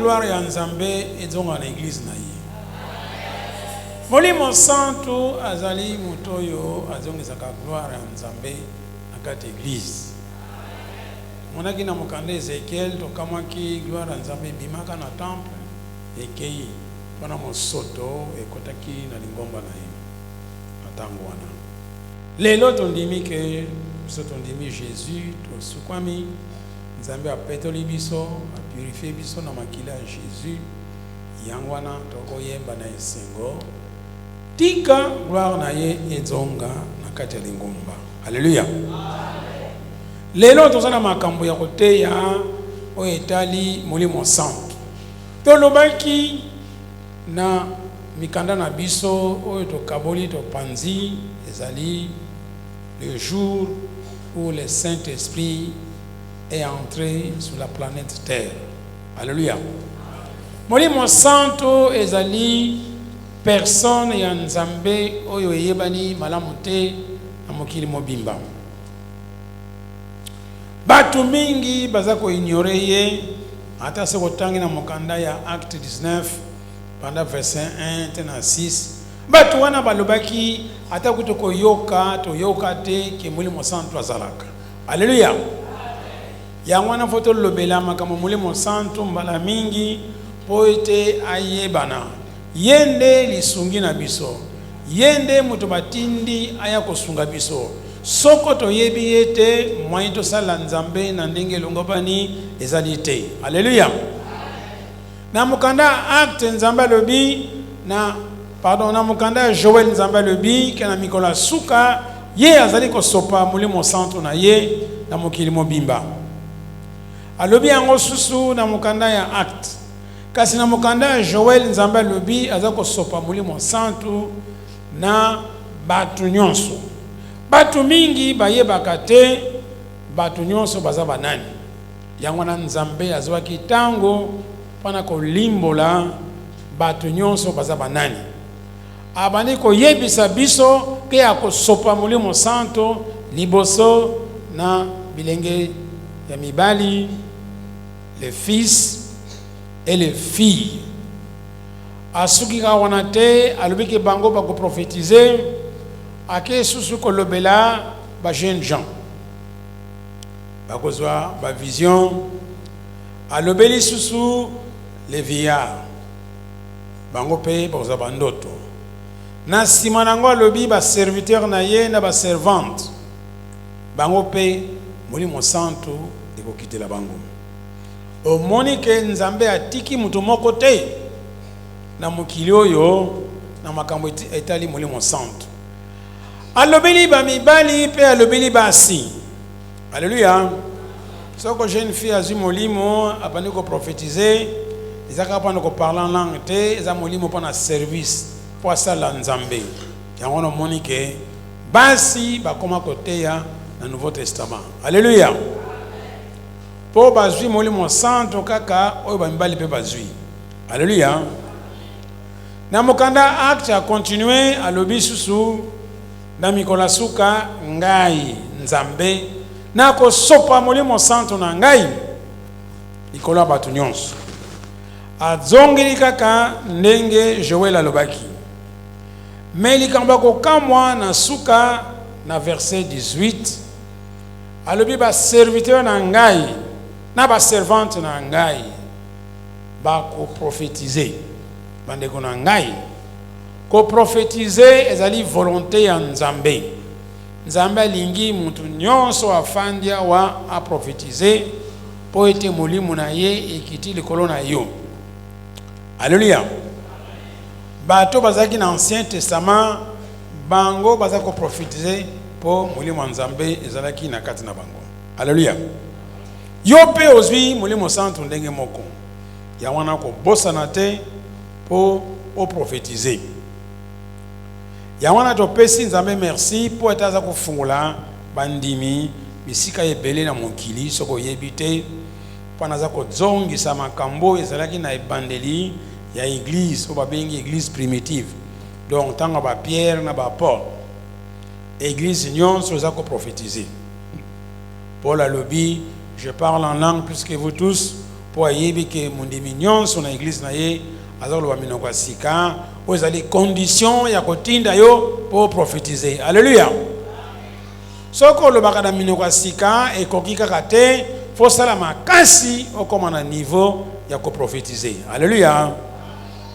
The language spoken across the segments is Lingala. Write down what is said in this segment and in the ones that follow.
gloire ya Nzambe ezonga na église na ye. Molimo santo azali mutoyo azongezaka gloire ya Nzambe na kati église. Monaki na mokanda Ezekiel tokamaki gloire ya Nzambe bimaka na temple ekei mpona mosoto ekotaki na lingomba na ye atango wana. Lelo tondimi ke biso tondimi Jésus tosukwami Nzambe apetoli biso apurifie biso na makila ya Jésus yango wana tokoyemba na esengo tika gloire na ye ezonga na kati ya lingomba. Alléluia. Lelo tozana makambo ya koteya oyo etali Molimo Santo. Tolobaki na mikanda na biso oyo tokaboli topanzi ezali le jour où le Saint-Esprit est entré sur la planète Terre. Alléluia. Molimo Santo ezali personne ya Nzambe oyo eyebani malamu te na mokili mobimba. Batu mingi baza ko ignore ye ata se kotangi na mokanda ya Acte 19 pendant verset 1 tena 6. Batu wana balobaki ata kutoko yoka to yoka te ke Molimo Santo azalaka. Alléluia. Yango wana foto lobela makambo Molimo Santo mbala mingi po ete ayebana. Yende lisungi na biso. Yende mutu batindi aya kosunga biso. Soko to yebi ete mwaito sala Nzambe na ndenge longopani ezali te. Alléluia. Na mukanda Acte Nzambe lobi na na mukanda Joël Nzambe lobi ke na mikola suka ye azali kosopa Molimo Santo na ye na mokili mobimba. Alobi yango susu na mukanda ya Acte. Kasi na mukanda Joël Nzambe lobi azali kosopa Molimo Santo na batu nyonso. Batu mingi bayebaka te batu nyonso baza banani. Yango na Nzambe azwaki tango pana kolimbola batu nyonso baza banani. Abandi koyebisa biso ke akosopa Molimo Santo liboso na bilenge ya mibali, les fils et les filles. Asuki ka wana te alobiki bango bako prophétiser ake susu kolobela ba jeunes gens. Bakozwa ba vision alobeli susu les vieillards. Bango pe bakozwa bandoto. Na sima nango alobi ba serviteur na ye na ba servante. Bango pe Molimo Santo ekokitela bango. Omoni ke Nzambe atiki mutu moko te na mokili oyo na makambo etali Molimo Santo. Alobeli ba mibali pe alobeli basi. Alléluia. Soko jeune fille azui molimo abandi ko prophétiser, ezaka pa ko parler en langue te, eza molimo pa na service pour sala Nzambe. Yango no monike basi bakoma koteya na Nouveau Testament. Alléluia. Po bazui Molimo Santo kaka oyo ba mibali pe bazui. Alléluia. Na mokanda Acte a continuer alobi susu na mikola suka ngai Nzambe na ko sopa Molimo Santo na ngai ikola batu nyonso. Azongeli kaka ndenge Joël alobaki. Mais likamba ko kamwa na suka na verset 18 alobi ba serviteur na ngai na ba servante na ngai ba ko prophétiser. Bandeko na ngai ko prophétiser ezali volonté ya Nzambe. Nzambe lingi mutu nyonso afandia wa a prophétiser po ete molimo na ye ekiti likolo na yo. Alléluia. Bato bazaki na Ancien Testament bango bazaki ko prophétiser po molimo Nzambe ezalaki na kati na bango. Alléluia. Yo pe ozwi Molimo Santo ndenge moko. Ya wana ko bosana te po o prophétiser. Ya wana to pesi Nzambe merci po etaza kufungula bandimi bisika ebele na mokili soko yebite pana za ko zongisa makambo ezalaki na ebandeli ya église o babengi église primitive. Donc tanga ba Pierre na ba Paul. Église nyonso za ko prophétiser. Paul alobi, je parle en langue plus que vous tous. pour ayebi que mondimi nyonso na église na ye azalo minoko ya sika oyo ezali condition ya kotinda yo pour prophétiser. Alléluia. Soko olobaka na minoko ya sika ekoki kaka te, faut sala makasi okoma na niveau ya koprophétiser. Alléluia.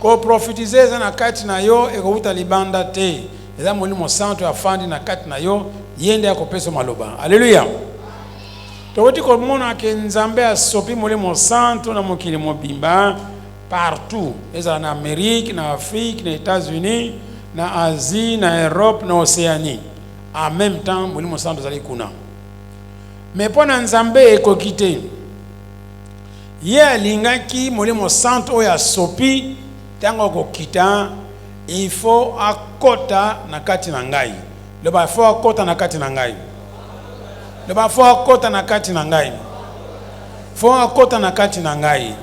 Koprophétiser eza na kati na yo ekouta libanda te, eza molimo santo ya fandi na kati na yo yende ya kopesa maloba. Alléluia. Tokoti komona ke Nzambe asopi molimo santo na mokili mobimba partout, ezala na Amérique, na Afrique, na États-Unis, na Asie, na Europe, na Océanie. En même temps, molimo santo ezali kuna. Mais pour Nzambe ekoki te, ye alingaki molimo santo oyo asopi tango kokita, il faut akota na kati na ngai. Le ba faut akota na kati na ngai. Le ba faut akota na kati na ngai. Faut akota na kati na ngai.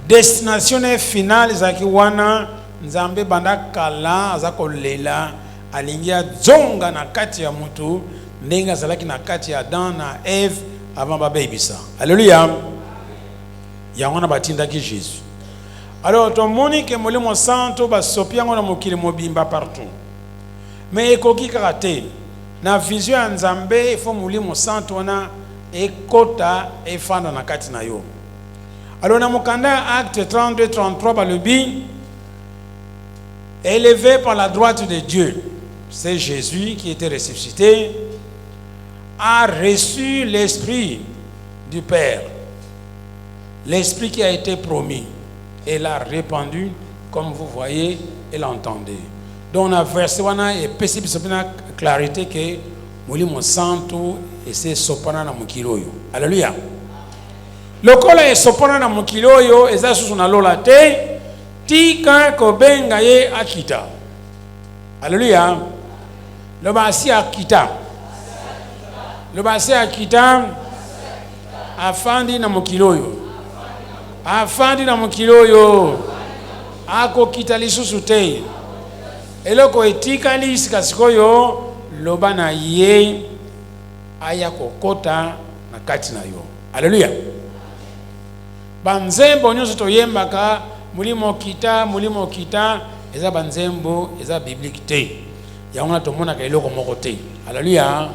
Destination finale zaki wana Nzambe banda kala azako lela alingia zonga na kati ya mutu ndenga zalaki na kati ya Adam na Eve avant ba bebisa. Alléluia. Ya wana batinda ki Jésus. Alors ton monique molimo santo ba sopiango na mokili mobimba partout. Mais ekoki karate na vision ya Nzambe ifo molimo santo wana ekota efanda na kati na yo. Alors dans Mokanda, acte 32-33, balobi, élevé par la droite de Dieu, c'est Jésus qui était ressuscité, a reçu l'esprit du Père, l'esprit qui a été promis, et l'a répandu, comme vous voyez et l'entendez. Donc, on a versé et possible de clarité que Molimo Santo et c'est sopana na mukiloyo. Alléluia. Lokola e sopana na mukiloyo eza susu na lola te tika kobenga ye akita. Alléluia. Le basi akita. Le basi akita afandi na mukiloyo. Afandi na mukiloyo. Ako kita lisusu te. Eloko etika lisika sikoyo loba na ye aya kokota na kati na yo. Alléluia. Banzembo nyonso toyembaka mulimo kita eza banzembo eza biblique te. Yango na tomona ka eloko moko te. Alléluia.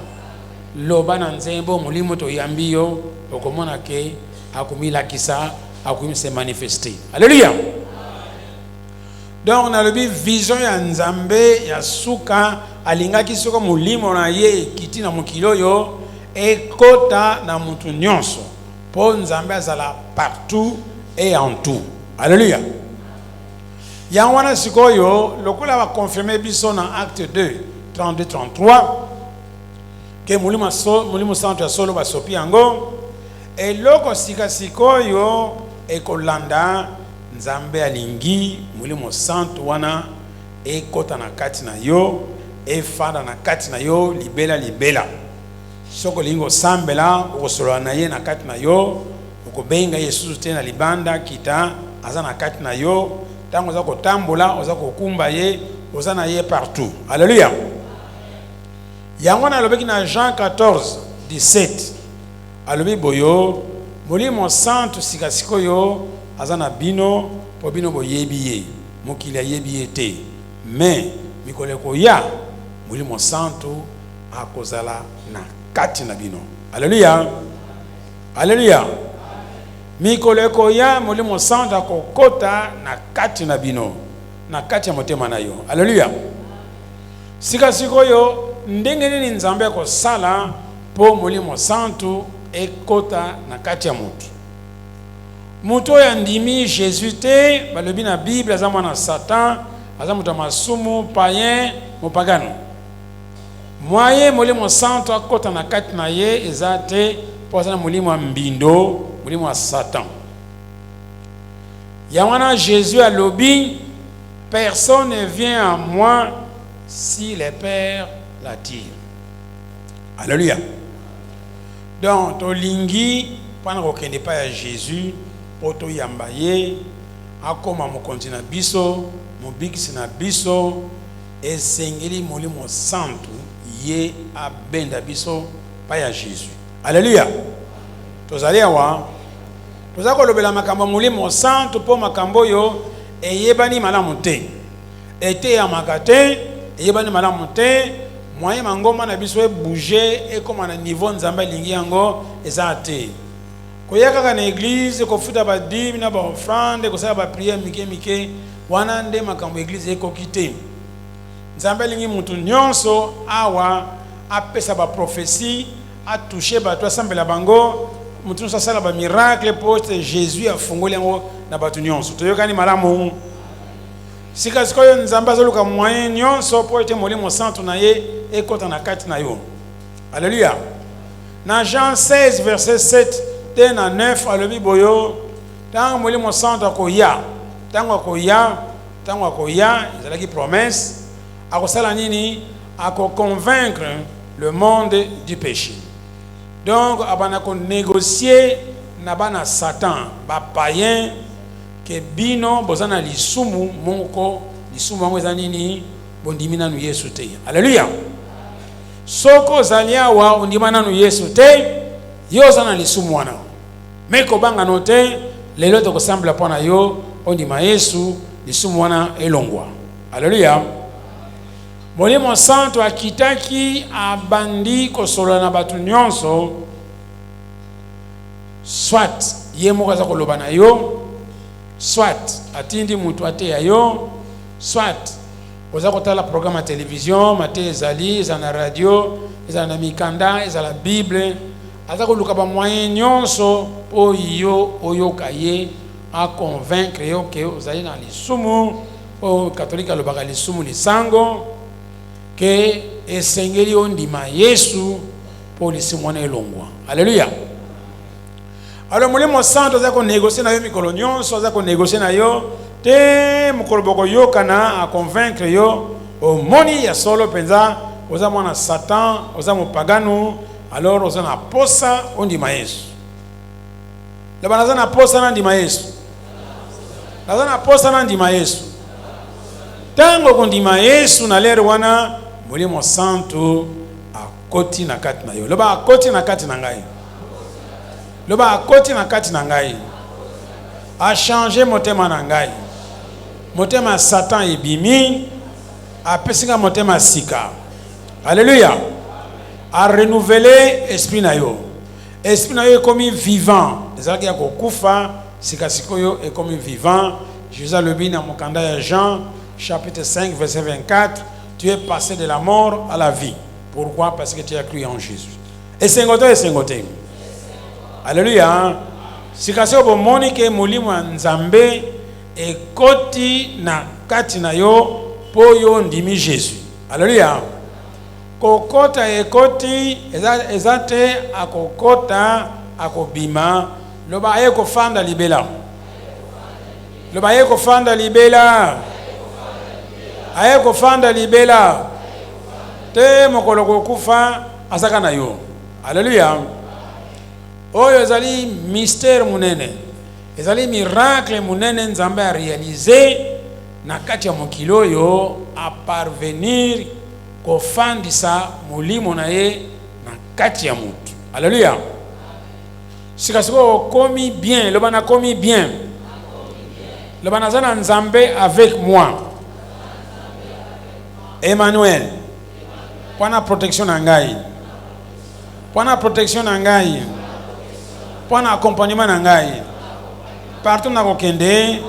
Loba na nzembo mulimo toyambi yo okomona ke akumila kisa akumi se manifester. Alléluia. Donc on a le vision ya Nzambe ya suka alingaki suka mulimo na ye kiti na mukiloyo ekota na mutu nyonso. Pour Nzambe azala partout et en tout. Alléluia. Yanwana sikoyo lokola va confirmer biso na acte 2 32-33 que mulimo santo ya solo basopi yango et loko sika sikoyo ekolanda Nzambe alingi mulimo santo wana ekota na kati na yo efanda na kati na yo libela soko lingo sambela okosolola na ye na kati na yo okobenga Yesu te na libanda kita aza na kati na yo tango oza kotambola oza kokumba ye oza na ye partout. Alléluia. Yango na lobeki na Jean 14-17 alobi boyo molimo santo sika sikoyo aza na bino po bino boyebi ye mokili ayebi ye te mais mikolo koya molimo santo akozala na kati na bino. Alléluia. Alléluia. Mikolo koya molimo santo akokota na kati na bino na kati ya motema na yo. Alléluia. Sika sikoyo ndenge nini Nzambe akosala po molimo santo ekota na kati ya mutu. Muto ya ndimi Jésus te balobi na Bible aza mwana Satan aza mutu masumu païen mopagano. Moye molimo santo akota na kati na ye ezate po na molimo mbindo molimo wa Satan. Yawana Jésus a lobi personne ne vient à moi si le Père l'attire. Alléluia. Donc tolingi pendant qu'on n'est pas à Jésus poto yambaye akoma mokonzi na biso mobikisi na biso esengeli molimo santo ye abenda biso pa ya Jésus. Alléluia. Tozali awa toza kolobela makambo molimo santo po makambo yo eyebani malamu te ete ya makate eyebani malamu te moyen mangoma na biso bouger et comme na niveau nzamba lingi yango eza te koyaka ka na église ko futa ba dîme na ba offrande ko sala ba prière mike wana nde makambo église ekoki te nzamba lingi mutu nyonso awa apesa ba prophétie a touché ba to asambela bango mutu nyonso sala ba miracle po Jésus afungoli yango na batu nyonso toyokani malamu sika sikoyo nzamba azoluka moyen nyonso po ete molimo santo na ye ekota na kati na yo. Alléluia. Dans Jean 16 verset 7 te na 9 alobi boyo tango molimo santo akoya tango akoya ezalaki promesse akosala nini akoconvaincre le monde du péché. Donc abana ko négocier na bana Satan ba païen que bino bozana lisumu moko lisumu ngo eza nini bondimina nu Yesu te. Alléluia. Soko zalia wa undimana nu Yesu te yo zana lisumu wana meko banga note lelo to kosambla pona yo ondima Yesu lisumu wana elongwa. Alléluia. Molimo santo akitaki abandi kosola na batu nyonso soit ye moko za koloba na yo soit atindi mutu ate ya yo soit oza kotala programme ya télévision mate ezali eza na radio eza na mikanda eza la bible aza koluka ba moyen nyonso po yo oyoka ye a convaincre yo ke ozali na lisumu o catholique alobaka lisumu lisango ke esengeli ondima Yesu po lisumu wana elongwa. Alléluia. Alors molimo santo za ko négocier na yo mikolo nyonso za ko négocier na yo te mukolo boko yokana a convaincre yo o moni ya solo penza oza mwana Satan oza mopagano alors oza na posa ondima Yesu. Le banaza na posa na ndima Yesu. Naza na posa na ndima Yesu. Tango kondima Yesu na lere wana molimo santo akoti na kati na yo. Loba akoti na kati na ngai. Loba akoti na kati na ngai. A changer motema na ngai. Motema Satan ebimi a pesinga motema sika. Alléluia. A renouveler esprit na yo. Esprit na yo est comme vivant. Ezalaki ya kokufa sika sikoyo est comme vivant. Jésus le bin na mokanda ya Jean chapitre 5 verset 24, tu es passé de la mort à la vie. Pourquoi? Parce que tu as cru en Jésus. Et sengote. Alléluia. Sikase obomoni ke molimo ya Nzambe ekoti na kati na yo po yo ndimi Jésus. Alléluia. Kokota ekoti ezate akokota akobima loba ayeko fanda libela. Loba ayeko fanda libela. Ayeko fanda libela. Te mokolo kokufa azaka na yo. Alléluia. Oyo ezali mystère munene. Ezali miracle munene Nzambe a réalisé na kati ya mokilo yo a parvenir kofandisa molimo na ye na kati ya mutu. Alléluia. Sikasiko komi bien, le bana komi bien. Le bana zana Nzambe avec moi. Emmanuel. Pona protection na ngai. Pona protection na ngai. Pona accompagnement na ngai. Partout na kokende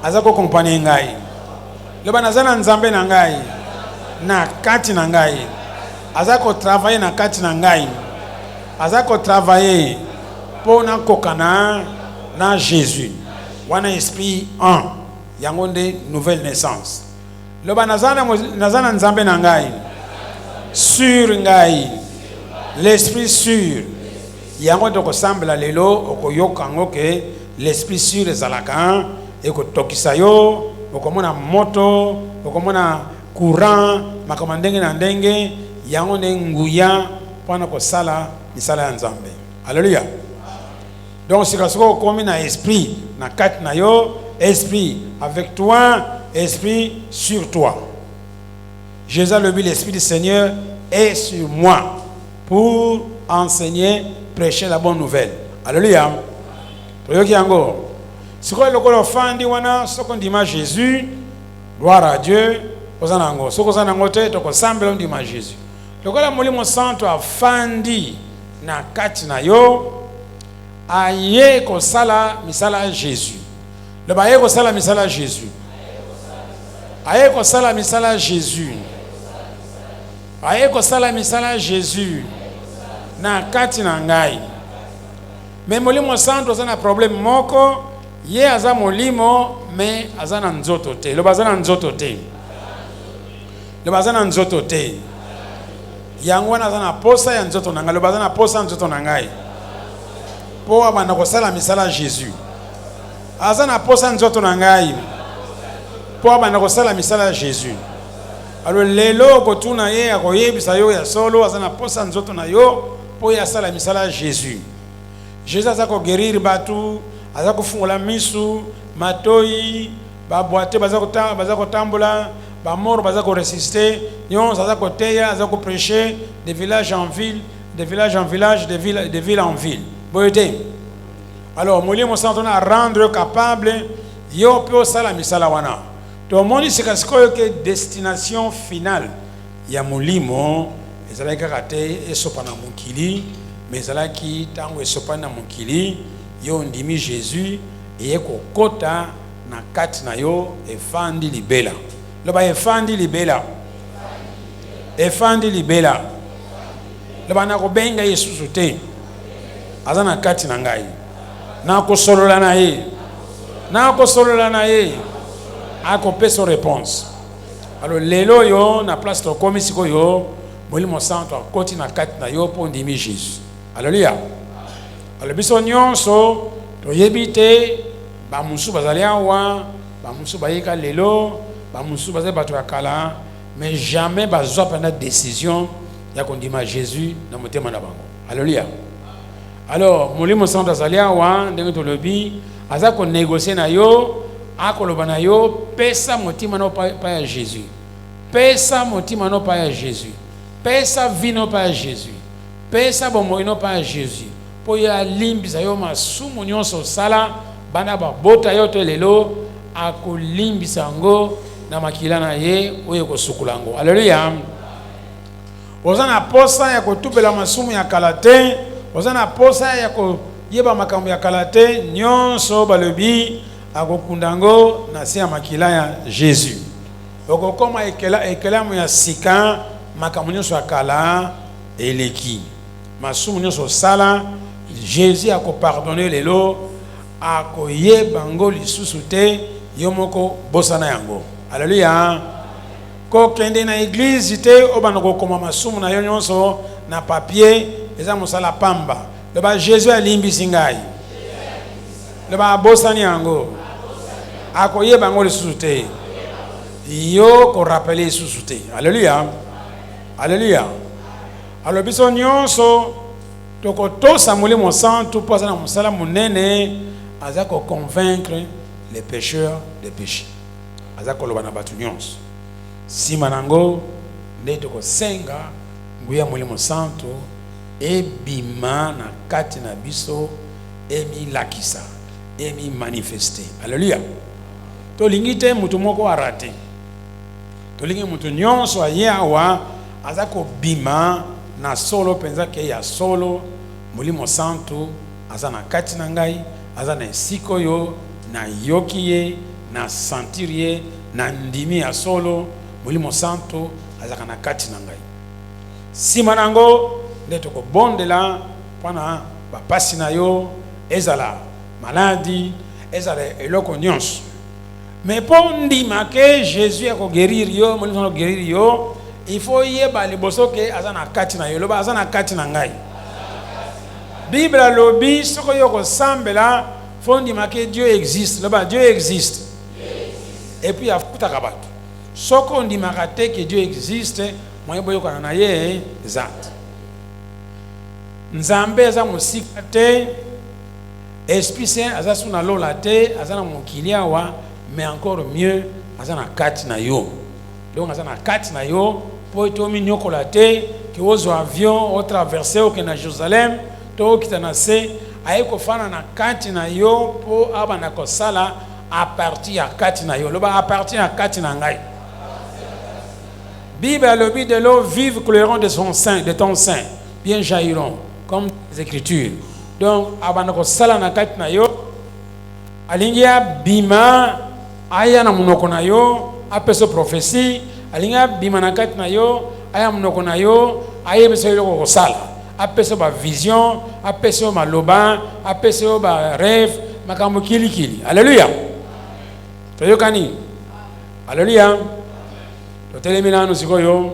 azako accompagner ngai. Le bana zana Nzambe na ngai. Na kati na ngai. Azako travailler na kati na ngai. Azako travailler pour na kokana na Jésus. Wana esprit 1. Yango nde nouvelle naissance. Le banazana nazana Nzambe na ngai. Sur ngai. L'esprit sûr. Yango to sambla lelo okoyoka ngoke l'esprit sûr ezalaka ekotokisa yo okomona moto okomona courant makamandenge na ndenge yango ne nguya pona ko sala misala ya Nzambe. Alléluia. Donc si kasoko komi na esprit na kati na yo, esprit avec toi, esprit sur toi. Jésus le dit, l'esprit du Seigneur est sur moi pour enseigner, prêcher la bonne nouvelle. Alléluia. toyoki yango sikoyo lokola ofandi wana soko ndima Jésus gloire à Dieu ozana yango soko ozana yango te tokosambela ndima Jésus lokola Molimo Santo afandi na kati na yo aye kosala misala Jésus le baye kosala misala Jésus aye kosala misala Jésus aye kosala misala Jésus na kati na ngai mais Molimo Santo azana problème moko ye aza molimo mais azana nzoto te le bazana nzoto te le bazana nzoto te yango wana azana posa ya nzoto na ngai le bazana posa nzoto na ngai po abana kosala misala Jésus azana posa nzoto na ngai po abana kosala misala Jésus alors lelo kotuna ye akoyebisa yo ya solo azana posa nzoto na yo po ya sala misala Jésus Jésus azako guérir batu azako fungola misu matoi ba boite bazako tambola ba mort bazako résister yon azako teya azako prêcher de village en ville de village en village de ville en ville boyete alors Molimo Santo na rendre capable yo pe sala misala wana to moni sikasikoyo ke destination finale ya Molimo ezalaki kate esopa na mokili mais ezalaki tango esopa na mokili yo ndimi Jésus eye kokota na kati na yo efandi libela loba efandi libela efandi libela loba na kobenga Yesu te aza na kati na ngai na kosolola na ye akopesa réponse alors lelo yo na place to komi sikoyo Molimo Santo akoti na kati na yo po ndimi Jésus alléluia alors biso nyonso toyebi te bamusu bazali awa bamusu bayeka lelo bamusu bazali bato ya kala mais jamais bazwa prendre décision ya kondima Jésus na motema na bango alléluia alors Molimo Santo azali awa ndenge tolobi aza ko négocier na yo akoloba na yo pesa motima no pa ya Jésus pesa motima no pa ya Jésus pesa vino pa ya Jésus pesa bomoi no pa ya Jésus po ya limbisa yo masumu nyonso sala bana babota yo to lelo akolimbisa ngo na makila na ye oyo kosukula ngo alléluia ozana posa ya kotubela masumu ya kalate ozana posa ya koyeba makambo ya kalate nyonso balobi akokundango na se ya makila ya Jésus okokoma ekelamu ya sika makambo nyonso ya kala eleki masumu nyonso sala Jésus akopardonner lelo akoyeba ngo lisusu te yo moko bosana yango alléluia ko kende na église te obana kokoma masumu na yo nyonso na papier eza mosala pamba le ba Jésus alimbisi ngai le ba bosani yango akoyeba ngo lisusu te yo ko rappeler lisusu te alléluia alléluia alors biso nyonso toko tosa Molimo Santo po na mosala munene aza ko convaincre les pécheurs des péchés aza ko loba na batu nyonso sima nango nde toko senga nguya Molimo Santo ebima na kati na biso emi lakisa emi manifester alléluia to lingite mutu moko arate to lingi mutu nyonso ayawa aza ko bima na solo penza ke ya solo Molimo Santo aza na kati na ngai aza na esiko yo na yokiye na sentirie na ndimi ya solo Molimo Santo aza na kati na ngai sima nango nde tokobondela mpona bapasi na yo ezala maladi ezala eloko nyonso mais po ndima ke Jésus akoguérir yo Molimo Santo guérir yo il faut yeba liboso ke aza na kati na yo loba aza na kati na ngai Bible lobi soko yo kosambela fo ndima ke Dieu existe loba Dieu existe et puis afutaka bato soko ndimaka te ke Dieu existe moye boyokana na ye zat nzambe aza mosika te esprit saint aza suna lola te aza na mokili awa mais encore mieux aza na kati na yo donc aza na kati na yo po etomi nyokola te ke ozwa avion otraverse oke na Jérusalem to okita na se aye kofana na kati na yo po abana kosala à partir ya kati na yo. Loba à partir ya kati na ngai. Bible a le but de l'eau vive couleront de son sein, de ton sein, bien jailliront, comme les Écritures. Donc, abana kosala na kati na yo, alingia bima aya na munoko na yo, apeso prophétie, alingia bima na kati na yo, aya munoko na yo, aya beso yo kosala, apeso ba vision, apeso ma loba, apeso ba rêve, makambo kili kili. Alléluia. Toyokani. Alléluia. Totelemina no sikoyo.